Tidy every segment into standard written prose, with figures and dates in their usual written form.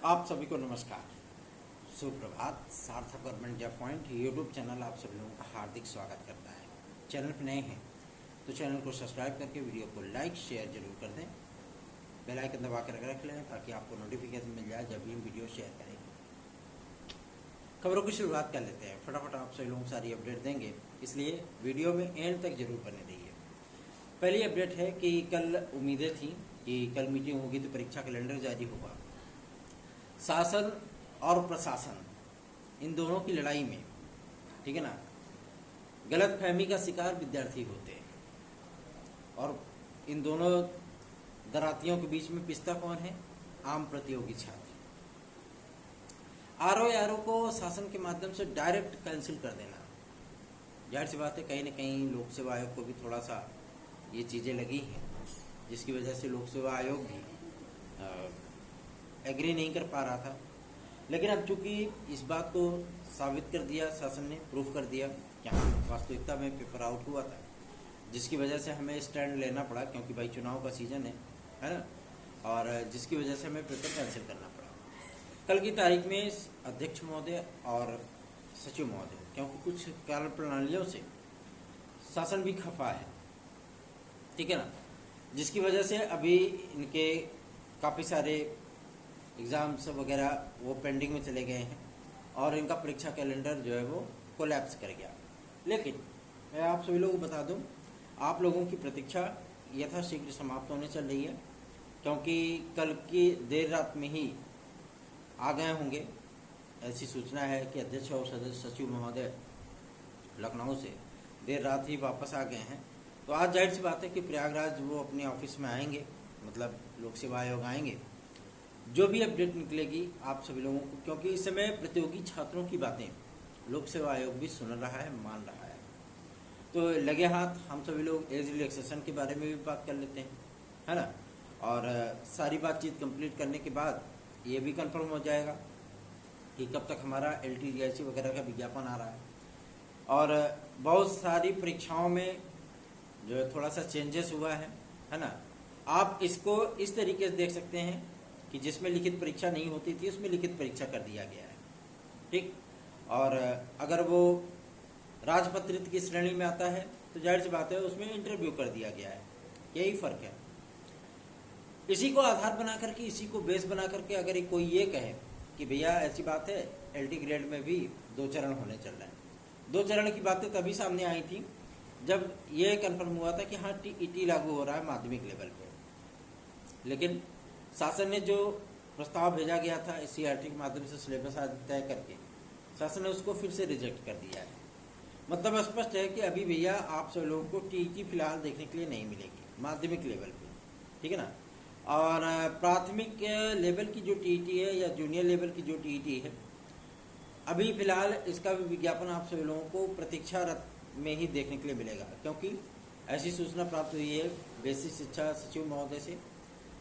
आप सभी को नमस्कार, सुप्रभात। सार्थक government job point YouTube channel आप सभी लोगों का हार्दिक स्वागत करता है। चैनल पर नए हैं तो चैनल को सब्सक्राइब करके वीडियो को लाइक शेयर जरूर कर दें। बेल आइकन दबा कर रख लें ताकि आपको नोटिफिकेशन मिल जाए जब भी हम वीडियो शेयर करेंगे। खबरों की शुरुआत कर लेते हैं। फटाफट आप सभी लोगों को सारी अपडेट देंगे, इसलिए वीडियो में एंड तक जरूर बने रहिए। पहली अपडेट है कि कल उम्मीदें थी कि कल मीटिंग होगी तो परीक्षा कैलेंडर जारी होगा। शासन और प्रशासन इन दोनों की लड़ाई में, ठीक है ना, गलत फहमी का शिकार विद्यार्थी होते हैं और इन दोनों दरातियों के बीच में पिसता कौन है? आम प्रतियोगी छात्र। आरओ को शासन के माध्यम से डायरेक्ट कैंसिल कर देना, जाहिर सी बात है कहीं न कहीं लोक सेवा आयोग को भी थोड़ा सा ये चीज़ें लगी हैं, जिसकी वजह से लोक सेवा आयोग भी एग्री नहीं कर पा रहा था। लेकिन अब चूंकि इस बात को साबित कर दिया, शासन ने प्रूफ कर दिया कि हाँ वास्तविकता में पेपर आउट हुआ था, जिसकी वजह से हमें स्टैंड लेना पड़ा, क्योंकि भाई चुनाव का सीजन है ना, और जिसकी वजह से हमें पेपर कैंसिल करना पड़ा। कल की तारीख में अध्यक्ष महोदय और सचिव महोदय, क्योंकि कुछ कार्य प्रणालियों से शासन भी खफा है, ठीक है ना, जिसकी वजह से अभी इनके काफ़ी सारे एग्ज़ाम्स वगैरह वो पेंडिंग में चले गए हैं और इनका परीक्षा कैलेंडर जो है वो कोलैप्स कर गया। लेकिन मैं आप सभी लोगों को बता दूं, आप लोगों की प्रतीक्षा यथाशीघ्र समाप्त होने चल रही है, क्योंकि कल की देर रात में ही आ गए होंगे। ऐसी सूचना है कि अध्यक्ष और सचिव महोदय लखनऊ से देर रात ही वापस आ गए हैं। तो आज जाहिर सी बात है कि प्रयागराज वो अपने ऑफिस में आएंगे, मतलब लोक सेवा आयोग आएंगे। जो भी अपडेट निकलेगी आप सभी लोगों को, क्योंकि इस समय प्रतियोगी छात्रों की बातें लोक सेवा आयोग भी सुन रहा है, मान रहा है। तो लगे हाथ हम सभी लोग एज रिलैक्सेशन के बारे में भी बात कर लेते हैं, है ना, और सारी बातचीत कंप्लीट करने के बाद ये भी कंफर्म हो जाएगा कि कब तक हमारा LTDIC वगैरह का विज्ञापन आ रहा है। और बहुत सारी परीक्षाओं में जो है थोड़ा सा चेंजेस हुआ है ना। आप इसको इस तरीके से देख सकते हैं कि जिसमें लिखित परीक्षा नहीं होती थी उसमें लिखित परीक्षा कर दिया गया है, ठीक। और अगर वो राजपत्रित की श्रेणी में आता है तो जाहिर सी बात है उसमें इंटरव्यू कर दिया गया है। यही फर्क है। इसी को आधार बना करके, इसी को बेस बना करके अगर कोई ये कहे कि भैया ऐसी बात है LT ग्रेड में भी 2 चरण होने चल रहे हैं। 2 चरण की बातें तभी सामने आई थी जब ये कन्फर्म हुआ था कि हाँ TET लागू हो रहा है माध्यमिक लेवल पे। लेकिन शासन ने जो प्रस्ताव भेजा गया था CRT के माध्यम से सिलेबस तय करके, शासन ने उसको फिर से रिजेक्ट कर दिया है। मतलब स्पष्ट है कि अभी भैया आप सब लोगों को TET फिलहाल देखने के लिए नहीं मिलेगी माध्यमिक लेवल पे, ठीक है ना। और प्राथमिक लेवल की जो TET है या जूनियर लेवल की जो TET है, अभी फिलहाल इसका भी विज्ञापन आप सभी लोगों को प्रतीक्षारत में ही देखने के लिए मिलेगा, क्योंकि ऐसी सूचना प्राप्त हुई है बेसिक शिक्षा सचिव महोदय से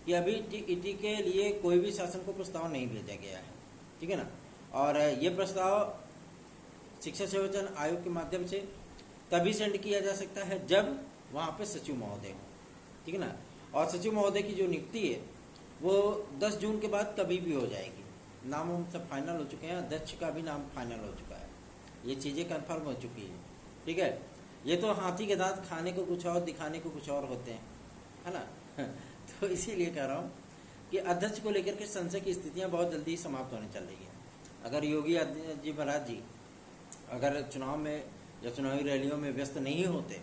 कि अभी TET के लिए कोई भी शासन को प्रस्ताव नहीं भेजा गया है, ठीक है ना। और ये प्रस्ताव शिक्षा सेवाचयन आयोग के माध्यम से तभी सेंड किया जा सकता है जब वहाँ पे सचिव महोदय हो, ठीक है ना। और सचिव महोदय की जो नियुक्ति है वो 10 जून के बाद कभी भी हो जाएगी। नाम हम सब फाइनल हो चुके हैं, अध्यक्ष का भी नाम फाइनल हो चुका है, ये चीज़ें कन्फर्म हो चुकी है, ठीक है। ये तो हाथी के दांत खाने को कुछ और दिखाने को कुछ और होते हैं, है ना। तो इसीलिए कह रहा हूँ कि अध्यक्ष को लेकर के संशय की स्थितियाँ बहुत जल्दी समाप्त होने चल रही है। अगर योगी जी महाराज जी अगर चुनाव में या चुनावी रैलियों में व्यस्त नहीं होते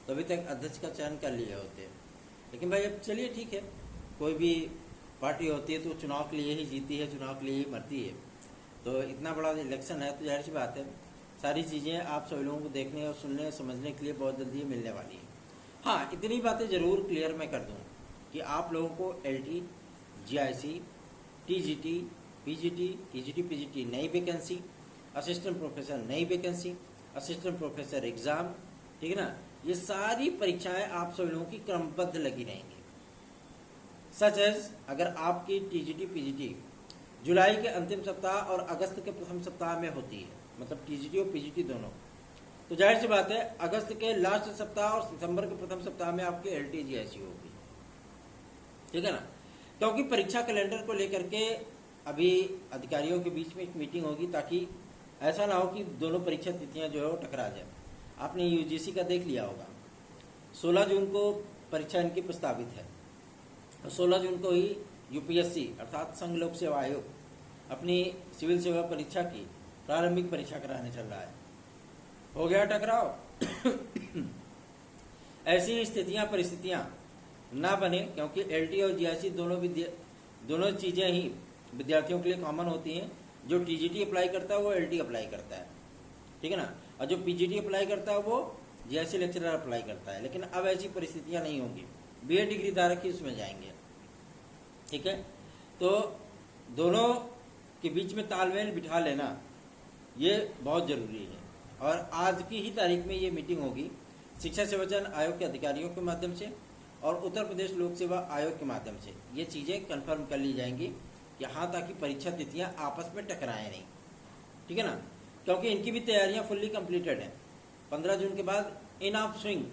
तो अभी तक अध्यक्ष का चयन कर लिए होते। लेकिन भाई अब चलिए ठीक है, कोई भी पार्टी होती है तो चुनाव के लिए ही जीती है, चुनाव के लिए ही मरती है। तो इतना बड़ा इलेक्शन है तो जाहिर सी बात है सारी चीज़ें आप सभी लोगों को देखने और सुनने समझने के लिए बहुत जल्दी मिलने वाली है। हाँ, इतनी बातें ज़रूर क्लियर मैं कर दूँ कि आप लोगों को LT, GIC, TGT, PGT, TGT, PGT नई वैकेंसी, असिस्टेंट प्रोफेसर नई वैकेंसी, असिस्टेंट प्रोफेसर एग्ज़ाम, ठीक है ना, ये सारी परीक्षाएं आप सभी लोगों की क्रमबद्ध लगी रहेंगी। सच एज अगर आपकी TGT, PGT जुलाई के अंतिम सप्ताह और अगस्त के प्रथम सप्ताह में होती है, मतलब TGT और PGT दोनों, तो जाहिर सी बात है अगस्त के लास्ट सप्ताह और सितंबर के प्रथम सप्ताह में आपकी LT GIC होगी, ठीक है ना। क्योंकि परीक्षा कैलेंडर को लेकर के अभी अधिकारियों के बीच में एक मीटिंग होगी, ताकि ऐसा ना हो कि दोनों परीक्षा तिथियां जो है वो टकरा जाए। आपने यूजीसी का देख लिया होगा, 16 जून को परीक्षा इनकी प्रस्तावित है, और 16 जून को ही यूपीएससी अर्थात संघ लोक सेवा आयोग अपनी सिविल सेवा परीक्षा की प्रारंभिक परीक्षा कराने चल रहा है। हो गया टकराव। ऐसी स्थितियां परिस्थितियां ना बने, क्योंकि एलटी और जीआईसी दोनों चीजें ही विद्यार्थियों के लिए कॉमन होती हैं। जो टीजीटी अप्लाई करता है वो एलटी अप्लाई करता है, ठीक है ना, और जो पीजीटी अप्लाई करता है वो जीआईसी लेक्चरर अप्लाई करता है। लेकिन अब ऐसी परिस्थितियां नहीं होंगी, बीए डिग्री धारक ही उसमें जाएंगे, ठीक है। तो दोनों के बीच में तालमेल बिठा लेना ये बहुत जरूरी है। और आज की ही तारीख में ये मीटिंग होगी शिक्षा सेवा चयन आयोग के अधिकारियों के माध्यम से और उत्तर प्रदेश लोक सेवा आयोग के माध्यम से ये चीजें कंफर्म कर ली जाएंगी कि हाँ, ताकि परीक्षा तिथियां आपस में टकराएं नहीं, ठीक है ना, क्योंकि इनकी भी तैयारियां फुल्ली कंप्लीटेड हैं। 15 जून के बाद इन ऑफ स्विंग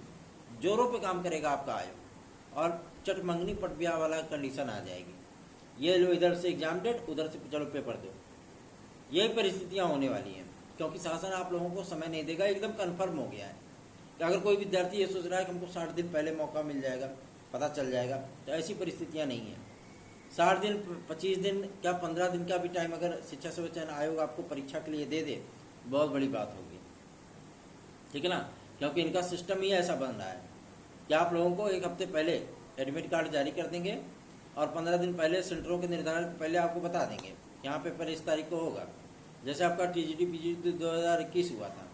जोरों पे काम करेगा आपका आयोग, और चटमंगनी पटबिया वाला कंडीशन आ जाएगी। ये लो इधर से एग्जाम डेट, उधर से चलो पेपर दो, यही परिस्थितियां होने वाली हैं, क्योंकि शासन आप लोगों को समय नहीं देगा। एकदम कन्फर्म हो गया है कि अगर कोई विद्यार्थी ये सोच रहा है कि हमको 60 दिन पहले मौका मिल जाएगा, पता चल जाएगा, तो ऐसी परिस्थितियां नहीं है। 60 दिन, 25 दिन, क्या 15 दिन का भी टाइम अगर शिक्षा सेवा चयन आयोग आपको परीक्षा के लिए दे दे, बहुत बड़ी बात होगी, ठीक है ना, क्योंकि इनका सिस्टम ही ऐसा बन रहा है कि आप लोगों को एक हफ्ते पहले एडमिट कार्ड जारी कर देंगे और 15 दिन पहले सेंटरों के निर्धारण पहले आपको बता देंगे यहाँ पेपर इस तारीख को होगा। जैसे आपका टीजीटी पीजीटी 2021 हुआ था,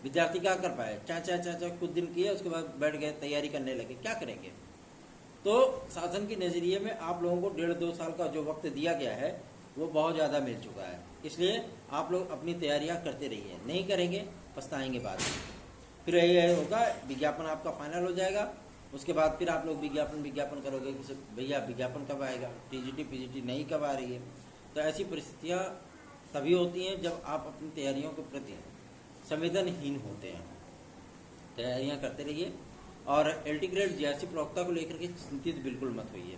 विद्यार्थी क्या कर पाए, चाचा कुछ दिन किए, उसके बाद बैठ गए, तैयारी करने लगे, क्या करेंगे। तो शासन के नजरिए में आप लोगों को 1.5-2 साल का जो वक्त दिया गया है वो बहुत ज़्यादा मिल चुका है। इसलिए आप लोग अपनी तैयारियां करते रहिए, नहीं करेंगे पछताएंगे बाद में। फिर यही होगा, विज्ञापन आपका फाइनल हो जाएगा, उसके बाद फिर आप लोग विज्ञापन करोगे कि भैया विज्ञापन कब आएगा, टीजीटी पीजीटी नहीं कब आ रही है। तो ऐसी परिस्थितियाँ तभी होती हैं जब आप अपनी तैयारियों के प्रति संवेदनहीन होते हैं। तैयारियां करते रहिए, और एलटी ग्रेड जीआईसी प्रवक्ता को लेकर के चिंतित बिल्कुल मत होइए।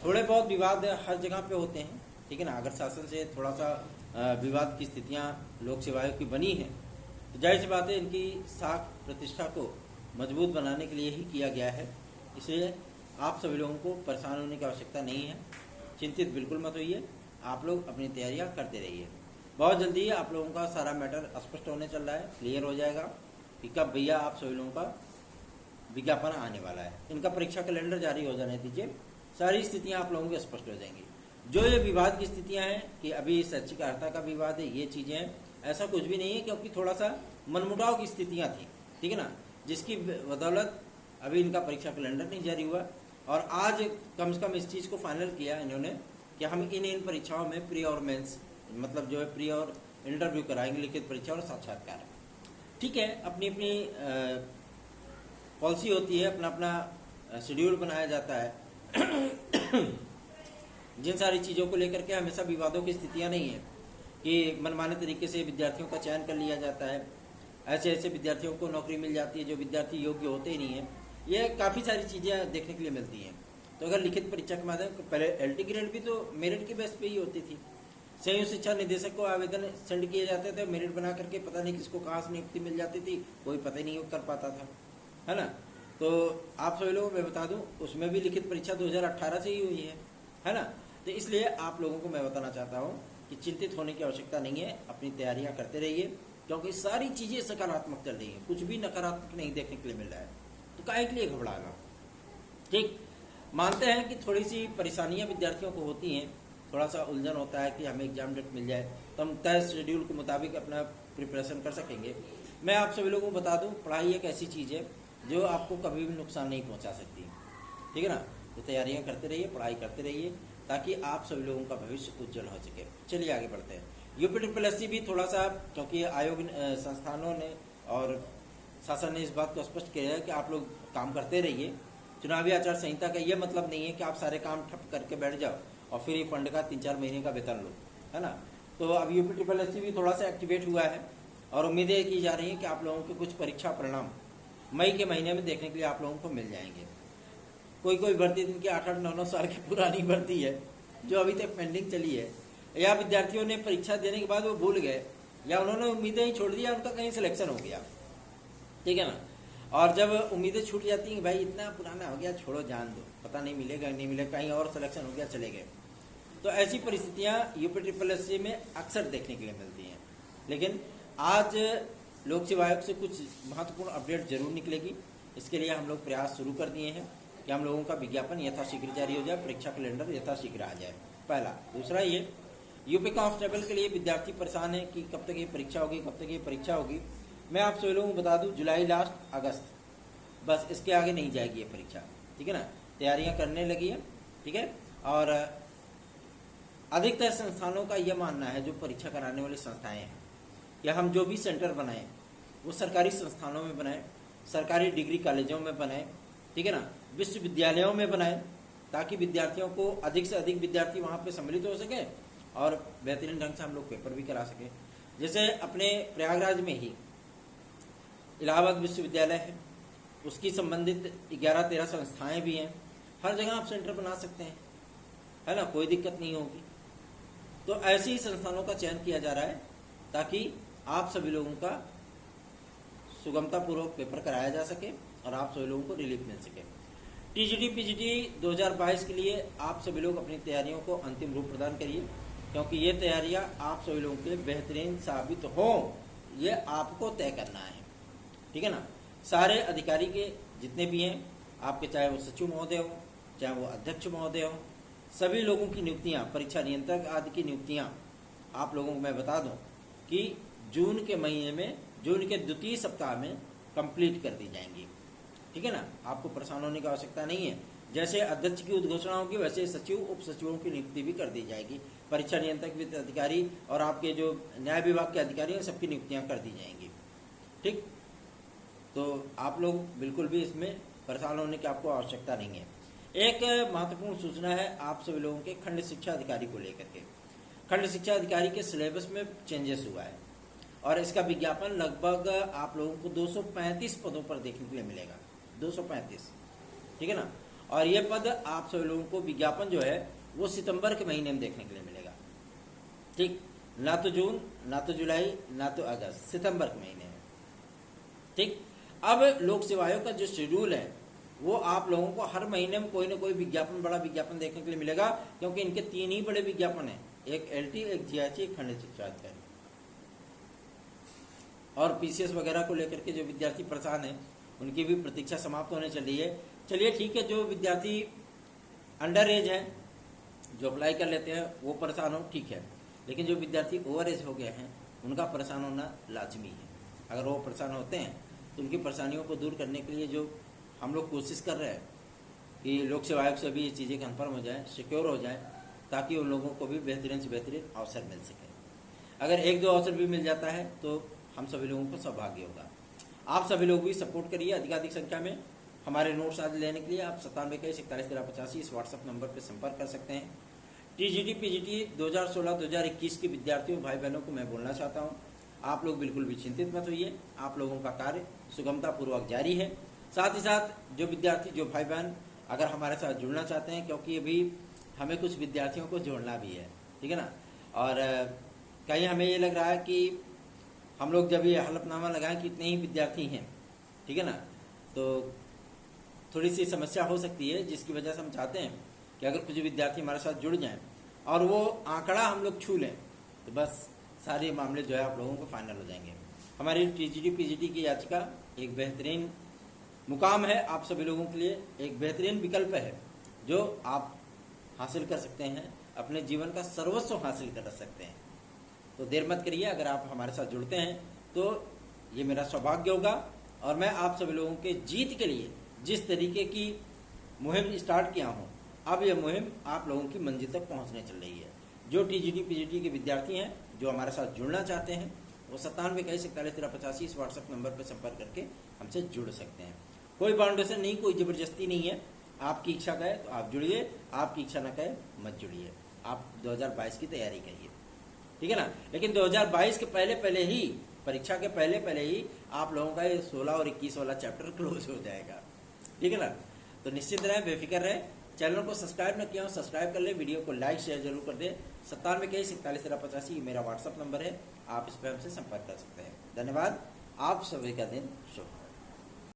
थोड़े बहुत विवाद हर जगह पे होते हैं, ठीक है ना। अगर शासन से थोड़ा सा विवाद की स्थितियां लोक सेवा आयोग की बनी है, तो जाहिर सी बात है इनकी साख प्रतिष्ठा को मजबूत बनाने के लिए ही किया गया है। इसलिए आप सभी लोगों को परेशान होने की आवश्यकता नहीं है, चिंतित बिल्कुल मत होइए, आप लोग अपनी तैयारियां करते रहिए। बहुत जल्दी ही आप लोगों का सारा मैटर स्पष्ट होने चल रहा है, क्लियर हो जाएगा कि कब भैया आप सभी लोगों का विज्ञापन आने वाला है। इनका परीक्षा कैलेंडर जारी हो जाने दीजिए, सारी स्थितियां आप लोगों की स्पष्ट हो जाएंगी। जो ये विवाद की स्थितियां हैं कि अभी शैक्षिक अर्हता का विवाद है, ये चीजें हैं, ऐसा कुछ भी नहीं है, क्योंकि थोड़ा सा मनमुटाव की स्थितियां थी, ठीक है ना, जिसकी बदौलत अभी इनका परीक्षा कैलेंडर नहीं जारी हुआ। और आज कम से कम इस चीज को फाइनल किया इन्होंने कि हम इन परीक्षाओं में प्री और मेंस, मतलब जो है प्री और इंटरव्यू कराएंगे, लिखित परीक्षा और साक्षात्कार, ठीक है। अपनी अपनी पॉलिसी होती है, अपना अपना शेड्यूल बनाया जाता है। जिन सारी चीज़ों को लेकर के हमेशा विवादों की स्थितियां नहीं है कि मनमाने तरीके से विद्यार्थियों का चयन कर लिया जाता है, ऐसे ऐसे विद्यार्थियों को नौकरी मिल जाती है जो विद्यार्थी योग्य होते ही नहीं है। ये काफ़ी सारी चीज़ें देखने के लिए मिलती हैं। तो अगर लिखित परीक्षा के माध्यम, पहले एलटी ग्रेड भी तो मेरिट के बेस पे ही होती थी। संयुक्त शिक्षा निदेशक को आवेदन सेंड किए जाते थे, मेरिट बना करके पता नहीं किसको कहाँ से नियुक्ति मिल जाती थी, कोई पता ही नहीं कर पाता था, है ना। तो आप सभी लोगों को मैं बता दूं, उसमें भी लिखित परीक्षा 2018 से ही हुई है ना। तो इसलिए आप लोगों को मैं बताना चाहता हूं कि चिंतित होने की आवश्यकता नहीं है, अपनी तैयारियां करते रहिए, क्योंकि सारी चीजें सकारात्मक चल रही हैं, कुछ भी नकारात्मक नहीं देखने के लिए मिल रहा है। तो काहे के लिए घबराना, ठीक। मानते हैं कि थोड़ी सी परेशानियां विद्यार्थियों को होती हैं, थोड़ा सा उलझन होता है कि हमें एग्जाम डेट मिल जाए तो हम तय शेड्यूल के मुताबिक अपना प्रिपरेशन कर सकेंगे। मैं आप सभी लोगों को बता दूं, पढ़ाई एक ऐसी चीज़ है जो आपको कभी भी नुकसान नहीं पहुंचा सकती, ठीक है ना। तो तैयारियां करते रहिए, पढ़ाई करते रहिए, ताकि आप सभी लोगों का भविष्य उज्जवल हो सके। चलिए आगे बढ़ते हैं। यूपीएससी भी थोड़ा सा, क्योंकि आयोग संस्थानों ने और शासन ने इस बात को स्पष्ट किया है कि आप लोग काम करते रहिए। चुनावी आचार संहिता का ये मतलब नहीं है कि आप सारे काम ठप करके बैठ जाओ और फिर ये फंड का 3-4 महीने का वेतन लो, है ना। तो अब यूपीएससी भी थोड़ा सा एक्टिवेट हुआ है और उम्मीदें की जा रही है कि आप लोगों के कुछ परीक्षा परिणाम मई के महीने में देखने के लिए आप लोगों को मिल जाएंगे। कोई भर्ती जिनकी 8-8, 9-9 साल की पुरानी भर्ती है जो अभी तक पेंडिंग चली है, या विद्यार्थियों ने परीक्षा देने के बाद वो भूल गए या उन्होंने उम्मीदें ही छोड़ दिया, उनका कहीं सिलेक्शन हो गया, ठीक है ना। और जब उम्मीदें छूट जाती हैं कि भाई इतना पुराना हो गया, छोड़ो जान दो, पता नहीं मिलेगा नहीं मिलेगा, कहीं और सिलेक्शन हो गया, चले गए। तो ऐसी परिस्थितियां यूपी में अक्सर देखने के लिए मिलती हैं। लेकिन आज लोक सेवा आयोग से कुछ महत्वपूर्ण अपडेट जरूर निकलेगी। इसके लिए हम लोग प्रयास शुरू कर दिए हैं कि हम लोगों का विज्ञापन यथाशीघ्र जारी हो जाए, परीक्षा कैलेंडर यथाशीघ्र आ जाए, पहला। दूसरा ये यूपी कांस्टेबल के लिए विद्यार्थी परेशान है कि कब तक ये परीक्षा होगी, कब तक ये परीक्षा होगी। मैं आप सभी लोगों को बता दूं, जुलाई लास्ट, अगस्त, बस इसके आगे नहीं जाएगी ये परीक्षा, ठीक है ना। तैयारियां करने लगी है, ठीक है। और अधिकतर संस्थानों का यह मानना है, जो परीक्षा कराने वाली संस्थाएं हैं, या हम जो भी सेंटर बनाएं वो सरकारी संस्थानों में बनाएं, सरकारी डिग्री कॉलेजों में बनाएं, ठीक है ना, विश्वविद्यालयों में बनाएं, ताकि विद्यार्थियों को अधिक से अधिक विद्यार्थी वहां पे सम्मिलित हो सके और बेहतरीन ढंग से हम लोग पेपर भी करा सकें। जैसे अपने प्रयागराज में ही इलाहाबाद विश्वविद्यालय है, उसकी संबंधित 11-13 संस्थाएं भी हैं। हर जगह आप सेंटर बना सकते हैं, है ना, कोई दिक्कत नहीं होगी। तो ऐसे ही संस्थानों का चयन किया जा रहा है ताकि आप सभी लोगों का सुगमता पूर्वक पेपर कराया जा सके और आप सभी लोगों को रिलीफ मिल सके। टीजीटी पीजीटी 2022 के लिए आप सभी लोग अपनी तैयारियों को अंतिम रूप प्रदान करिए, क्योंकि ये तैयारियां आप सभी लोगों के लिए बेहतरीन साबित हो, ये आपको तय करना है, ठीक है ना। सारे अधिकारी के जितने भी हैं आपके, चाहे वो सचिव महोदय हो, चाहे वो अध्यक्ष महोदय हो, सभी लोगों की नियुक्तियां, परीक्षा नियंत्रक आदि की नियुक्तियां आप लोगों को मैं बता दूं कि जून के महीने में, जून के द्वितीय सप्ताह में कंप्लीट कर दी जाएंगी, ठीक है ना। आपको परेशान होने की आवश्यकता नहीं है। जैसे अध्यक्ष की उद्घोषणा होगी वैसे सचिव, उप सचिवों की नियुक्ति भी कर दी जाएगी। परीक्षा नियंत्रक, वित्त अधिकारी और आपके जो न्याय विभाग के अधिकारी हैं, सबकी नियुक्तियां कर दी जाएंगी, ठीक। तो आप लोग बिल्कुल भी इसमें परेशान होने की आपको आवश्यकता नहीं है। एक महत्वपूर्ण सूचना है आप सभी लोगों के खंड शिक्षा अधिकारी को लेकर के। खंड शिक्षा अधिकारी के सिलेबस में चेंजेस हुआ है और इसका विज्ञापन लगभग आप लोगों को 235 पदों पर देखने के लिए मिलेगा, 235, ठीक है ना। और ये पद आप सभी लोगों को विज्ञापन जो है वो सितंबर के महीने में देखने के लिए मिलेगा, ठीक। ना तो जून, ना तो जुलाई, ना तो अगस्त, सितंबर के महीने में, ठीक। अब लोक सेवा आयोग का जो शेड्यूल है वो आप लोगों को हर महीने में कोई ना कोई विज्ञापन, बड़ा विज्ञापन देखने के लिए मिलेगा, क्योंकि इनके 3 ही बड़े विज्ञापन हैं, एक एलटी, एक जीआईसी, एक खंड शिक्षा अधिकारी। और पीसीएस वगैरह को लेकर के जो विद्यार्थी परेशान हैं उनकी भी प्रतीक्षा समाप्त होने चली है। चलिए ठीक है, जो विद्यार्थी अंडर एज है जो अप्लाई कर लेते हैं वो परेशान हो, ठीक है, लेकिन जो विद्यार्थी ओवर एज हो गए हैं उनका परेशान होना लाजमी है। अगर वो परेशान होते हैं तो उनकी परेशानियों को दूर करने के लिए जो हम लोग कोशिश कर रहे हैं कि लोक सेवा आयोग से भी ये चीज़ें कन्फर्म हो जाए, सिक्योर हो जाए, ताकि उन लोगों को भी बेहतरीन से बेहतरीन अवसर मिल सके। अगर 1-2 अवसर भी मिल जाता है तो हम सभी लोगों को सौभाग्य होगा। आप सभी लोग भी सपोर्ट करिए अधिकाधिक संख्या में। हमारे नोट्स आदि लेने के लिए आप 9721411385 इस व्हाट्सएप नंबर पर संपर्क कर सकते हैं। टीजीटी पीजीटी 2016-2021 के विद्यार्थियों भाई बहनों को मैं बोलना चाहता हूँ, आप लोग बिल्कुल भी चिंतित मत होइए, आप लोगों का कार्य सुगमता पूर्वक जारी है। साथ ही साथ जो विद्यार्थी, जो भाई बहन अगर हमारे साथ जुड़ना चाहते हैं, क्योंकि अभी हमें कुछ विद्यार्थियों को जोड़ना भी है, ठीक है ना। और कहीं हमें ये लग रहा है कि हम लोग जब ये हलफनामा लगाएं कि इतने ही विद्यार्थी हैं, ठीक है ना, तो थोड़ी सी समस्या हो सकती है, जिसकी वजह से हम चाहते हैं कि अगर कुछ विद्यार्थी हमारे साथ जुड़ जाएं और वो आंकड़ा हम लोग छू लें तो बस सारे मामले जो है आप लोगों को फाइनल हो जाएंगे। हमारी टीजीटी पीजीटी की याचिका एक बेहतरीन मुकाम है, आप सभी लोगों के लिए एक बेहतरीन विकल्प है जो आप हासिल कर सकते हैं, अपने जीवन का सर्वस्व हासिल कर सकते हैं। तो देर मत करिए, अगर आप हमारे साथ जुड़ते हैं तो ये मेरा सौभाग्य होगा और मैं आप सभी लोगों के जीत के लिए जिस तरीके की मुहिम स्टार्ट किया हूँ, अब यह मुहिम आप लोगों की मंजिल तक पहुँचने चल रही है। जो टीजीटी पीजीटी के विद्यार्थी हैं जो हमारे साथ जुड़ना चाहते हैं वो 9721411385 इस व्हाट्सएप नंबर पर संपर्क करके हमसे जुड़ सकते हैं। कोई बाउंडेशन नहीं, कोई जबरदस्ती नहीं है। आपकी इच्छा कहे तो आप जुड़िए, आपकी इच्छा न कहे मत जुड़िए। आप 2022 की तैयारी करिए, ठीक है ना। लेकिन 2022 के पहले ही, परीक्षा के पहले ही आप लोगों का ये 16 और 21 वाला चैप्टर क्लोज हो जाएगा, ठीक है ना। तो निश्चित रहें, बेफिक्र रहें, चैनल को सब्सक्राइब न किया हो सब्सक्राइब कर ले, वीडियो को लाइक शेयर जरूर कर दे। 97 मेरा व्हाट्सअप नंबर है, आप इस पर हमसे संपर्क कर सकते हैं। धन्यवाद, आप सभी का दिन शुभ।